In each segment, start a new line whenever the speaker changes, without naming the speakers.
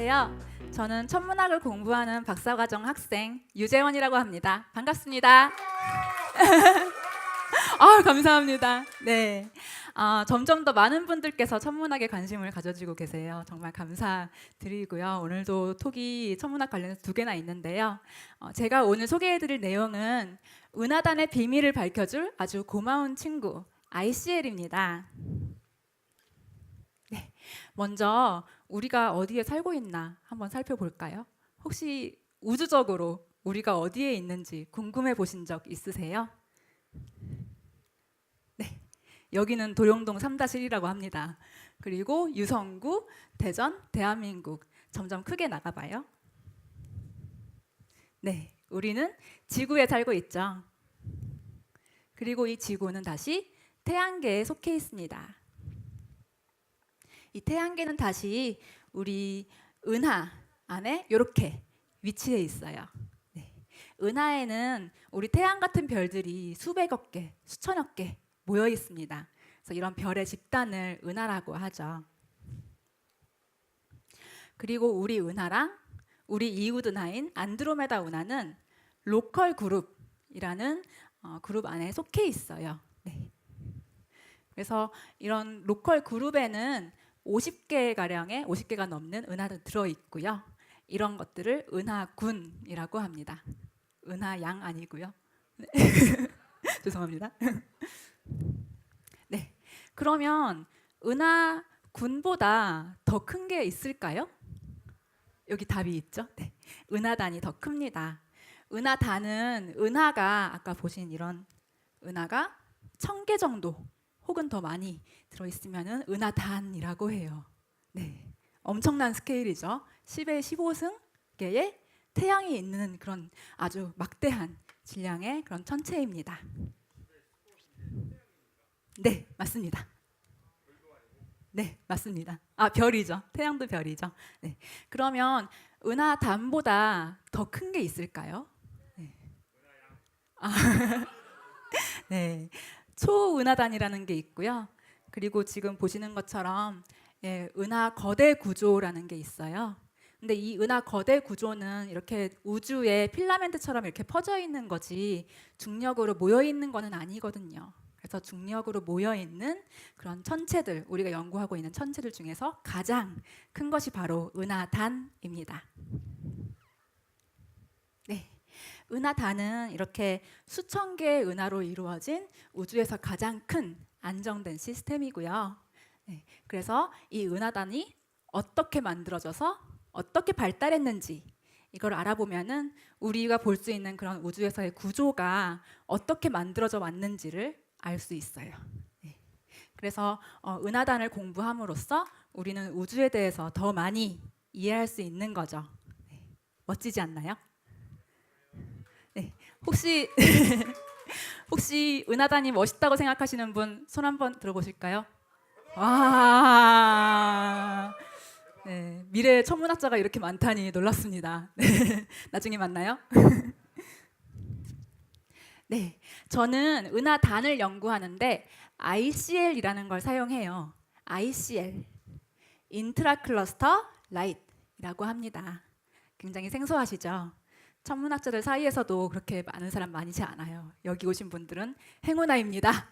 안녕하세요. 저는 천문학을 공부하는 박사과정 학생 유재원이라고 합니다. 반갑습니다. 감사합니다. 네, 점점 더 많은 분들께서 천문학에 관심을 가져주고 계세요. 정말 감사드리고요. 오늘도 톡이 천문학 관련해서 2개나 있는데요. 제가 오늘 소개해드릴 내용은 은하단의 비밀을 밝혀줄 아주 고마운 친구 ICL입니다. 네, 먼저 우리가 어디에 살고 있나 한번 살펴볼까요? 혹시 우주적으로 우리가 어디에 있는지 궁금해 보신 적 있으세요? 네, 여기는 도룡동 3-1이라고 합니다. 그리고 유성구, 대전, 대한민국 점점 크게 나가봐요. 네, 우리는 지구에 살고 있죠. 그리고 이 지구는 다시 태양계에 속해 있습니다. 이 태양계는 다시 우리 은하 안에 이렇게 위치해 있어요. 네. 은하에는 우리 태양 같은 별들이 수백억 개, 수천억 개 모여 있습니다. 그래서 이런 별의 집단을 은하라고 하죠. 그리고 우리 은하랑 우리 이웃 은하인 안드로메다 은하는 로컬 그룹이라는 그룹 안에 속해 있어요. 네. 그래서 이런 로컬 그룹에는 50개가 넘는 은하도 들어있고요. 이런 것들을 은하군이라고 합니다. 은하양 아니고요. 네. 죄송합니다. 네, 그러면 은하군보다 더 큰 게 있을까요? 여기 답이 있죠. 네, 은하단이 더 큽니다. 은하단은 은하가 아까 보신 이런 은하가 1000개 정도 혹은 더 많이 들어있으면 은하단이라고 해요. 네, 엄청난 스케일이죠. 10의 15승계의 태양이 있는 그런 아주 막대한 질량의 그런 천체입니다. 네, 맞습니다. 네, 맞습니다. 별이죠. 태양도 별이죠. 네, 그러면 은하단보다 더 큰 게 있을까요? 네. 네, 초은하단이라는 게 있고요. 그리고 지금 보시는 것처럼 은하 거대 구조라는 게 있어요. 근데 이 은하 거대 구조는 이렇게 우주에 필라멘트처럼 이렇게 퍼져 있는 거지 중력으로 모여 있는 거는 아니거든요. 그래서 중력으로 모여 있는 그런 천체들, 우리가 연구하고 있는 천체들 중에서 가장 큰 것이 바로 은하단입니다. 네. 은하단은 이렇게 수천 개의 은하로 이루어진 우주에서 가장 큰 안정된 시스템이고요. 네, 그래서 이 은하단이 어떻게 만들어져서 어떻게 발달했는지 이걸 알아보면은 우리가 볼 수 있는 그런 우주에서의 구조가 어떻게 만들어져 왔는지를 알 수 있어요. 네, 그래서 은하단을 공부함으로써 우리는 우주에 대해서 더 많이 이해할 수 있는 거죠. 네, 멋지지 않나요? 네, 혹시 은하단이 멋있다고 생각하시는 분 손 한번 들어보실까요? 와, 네, 미래의 천문학자가 이렇게 많다니 놀랐습니다. 네, 나중에 만나요. 네, 저는 은하단을 연구하는데 ICL이라는 걸 사용해요. ICL, 인트라클러스터 라이트라고 합니다. 굉장히 생소하시죠? 천문학자들 사이에서도 그렇게 많은 사람 많이지 않아요. 여기 오신 분들은 행운아입니다.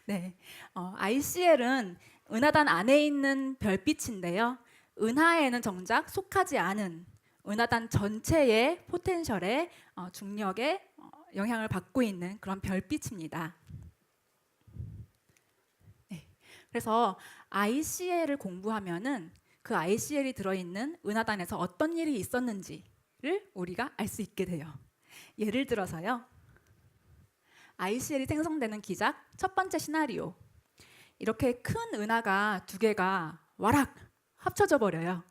네, ICL은 은하단 안에 있는 별빛인데요. 은하에는 정작 속하지 않은 은하단 전체의 포텐셜에 중력에 영향을 받고 있는 그런 별빛입니다. 네, 그래서 ICL을 공부하면은 그 ICL이 들어있는 은하단에서 어떤 일이 있었는지를 우리가 알 수 있게 돼요. 예를 들어서요. ICL이 생성되는 기작 첫 번째 시나리오. 이렇게 큰 은하가 2개가 와락 합쳐져 버려요.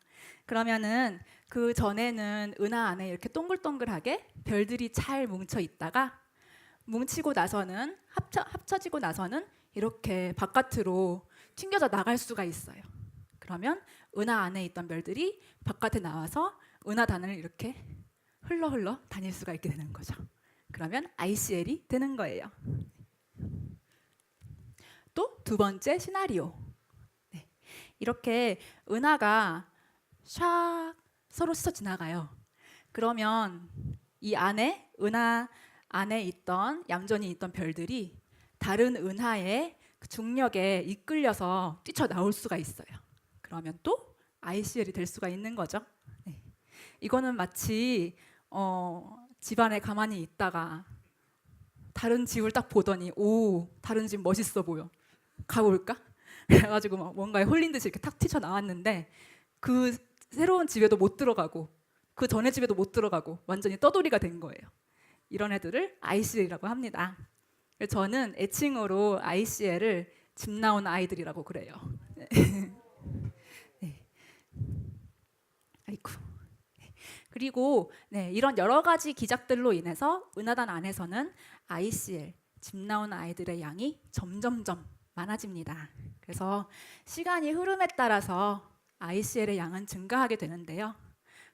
그러면은 그 전에는 은하 안에 이렇게 동글동글하게 별들이 잘 뭉쳐 있다가 뭉치고 나서는 합쳐지고 나서는 이렇게 바깥으로 튕겨져 나갈 수가 있어요. 그러면 은하 안에 있던 별들이 바깥에 나와서 은하단을 이렇게 흘러 다닐 수가 있게 되는 거죠. 그러면 ICL이 되는 거예요. 또 2번째 시나리오. 네. 이렇게 은하가 샥 서로 스쳐 지나가요. 그러면 이 안에 은하 안에 있던 얌전히 있던 별들이 다른 은하의 그 중력에 이끌려서 뛰쳐나올 수가 있어요. 그러면 또 ICL이 될 수가 있는 거죠. 네. 이거는 마치 집안에 가만히 있다가 다른 집을 딱 보더니 오, 다른 집 멋있어 보여. 가볼까? 그래가지고 막 뭔가에 홀린 듯이 이렇게 탁 튀쳐나왔는데 그 새로운 집에도 못 들어가고 그 전에 집에도 못 들어가고 완전히 떠돌이가 된 거예요. 이런 애들을 ICL이라고 합니다. 그래서 저는 애칭으로 ICL을 집 나온 아이들이라고 그래요. 네. 아이쿠. 그리고 이런 여러 가지 기작들로 인해서 은하단 안에서는 ICL, 집 나온 아이들의 양이 점점점 많아집니다. 그래서 시간이 흐름에 따라서 ICL의 양은 증가하게 되는데요.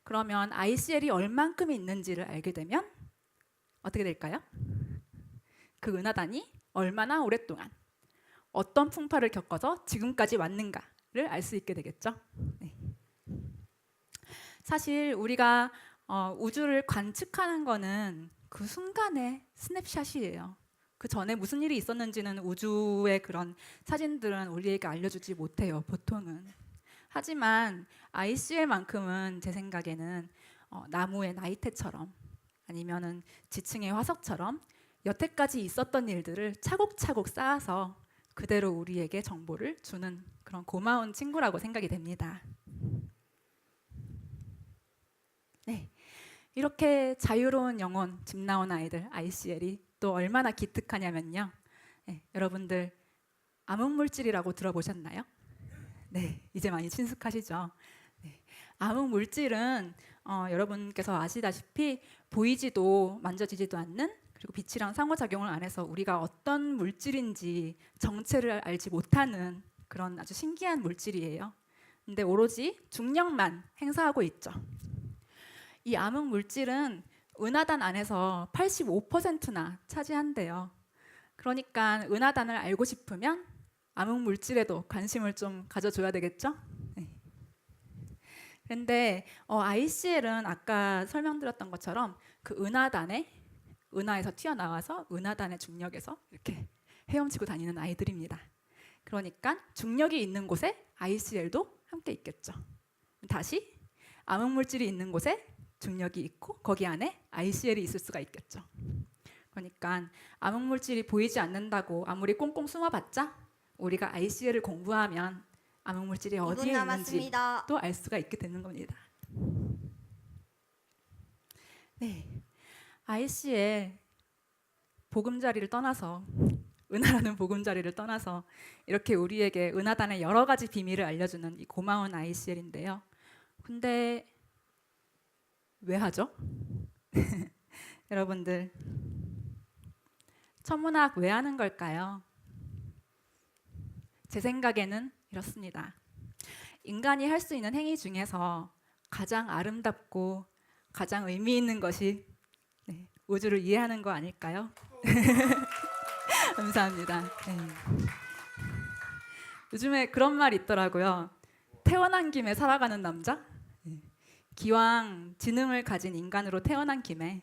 그러면 ICL이 얼만큼 있는지를 알게 되면 어떻게 될까요? 그 은하단이 얼마나 오랫동안 어떤 풍파를 겪어서 지금까지 왔는가를 알 수 있게 되겠죠. 네. 사실 우리가 우주를 관측하는 거는 그 순간의 스냅샷이에요. 그 전에 무슨 일이 있었는지는 우주의 그런 사진들은 우리에게 알려주지 못해요, 보통은. 하지만 ICL만큼은 제 생각에는 나무의 나이테처럼 아니면은 지층의 화석처럼 여태까지 있었던 일들을 차곡차곡 쌓아서 그대로 우리에게 정보를 주는 그런 고마운 친구라고 생각이 됩니다. 네, 이렇게 자유로운 영혼, 집 나온 아이들 ICL이 또 얼마나 기특하냐면요. 네, 여러분들 암흑물질이라고 들어보셨나요? 네, 이제 많이 친숙하시죠? 네, 암흑물질은 여러분께서 아시다시피 보이지도 만져지지도 않는 그리고 빛이랑 상호작용을 안 해서 우리가 어떤 물질인지 정체를 알지 못하는 그런 아주 신기한 물질이에요. 근데 오로지 중력만 행사하고 있죠. 이 암흑 물질은 은하단 안에서 85%나 차지한대요. 그러니까 은하단을 알고 싶으면 암흑 물질에도 관심을 좀 가져줘야 되겠죠? 네. 그런데 ICL은 아까 설명드렸던 것처럼 그 은하에서 튀어나와서 은하단의 중력에서 이렇게 헤엄치고 다니는 아이들입니다. 그러니까 중력이 있는 곳에 ICL도 함께 있겠죠. 다시 암흑 물질이 있는 곳에 중력이 있고 거기 안에 ICL이 있을 수가 있겠죠. 그러니까 암흑 물질이 보이지 않는다고 아무리 꽁꽁 숨어봤자 우리가 ICL을 공부하면 암흑 물질이 어디에 있는지 또 알 수가 있게 되는 겁니다. 네, ICL 보금자리를 떠나서 은하라는 보금자리를 떠나서 이렇게 우리에게 은하단의 여러 가지 비밀을 알려주는 이 고마운 ICL인데요. 근데 왜 하죠? 여러분들 천문학 왜 하는 걸까요? 제 생각에는 이렇습니다. 인간이 할 수 있는 행위 중에서 가장 아름답고 가장 의미 있는 것이 우주를 이해하는 거 아닐까요? 감사합니다. 네. 요즘에 그런 말이 있더라고요. 태어난 김에 살아가는 남자? 기왕 지능을 가진 인간으로 태어난 김에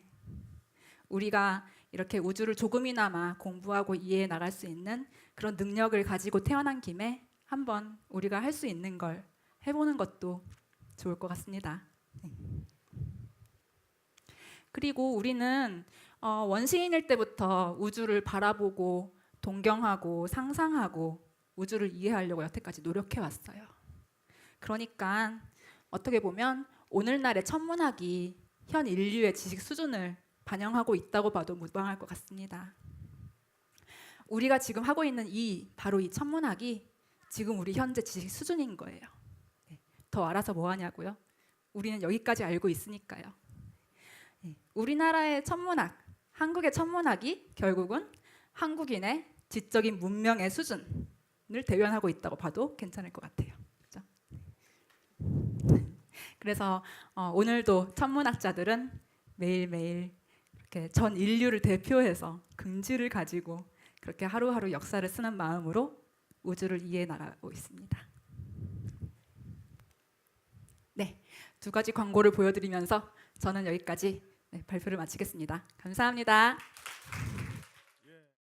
우리가 이렇게 우주를 조금이나마 공부하고 이해해 나갈 수 있는 그런 능력을 가지고 태어난 김에 한번 우리가 할 수 있는 걸 해보는 것도 좋을 것 같습니다. 그리고 우리는 원시인일 때부터 우주를 바라보고 동경하고 상상하고 우주를 이해하려고 여태까지 노력해 왔어요. 그러니까 어떻게 보면 오늘날의 천문학이 현 인류의 지식 수준을 반영하고 있다고 봐도 무방할 것 같습니다. 우리가 지금 하고 있는 바로 이 천문학이 지금 우리 현재 지식 수준인 거예요. 더 알아서 뭐 하냐고요? 우리는 여기까지 알고 있으니까요. 우리나라의 천문학, 한국의 천문학이 결국은 한국인의 지적인 문명의 수준을 대변하고 있다고 봐도 괜찮을 것 같아요. 그렇죠? 그래서 오늘도 천문학자들은 매일매일 이렇게 전 인류를 대표해서 긍지를 가지고 그렇게 하루하루 역사를 쓰는 마음으로 우주를 이해해 나가고 있습니다. 네, 두 가지 광고를 보여드리면서 저는 여기까지 발표를 마치겠습니다. 감사합니다.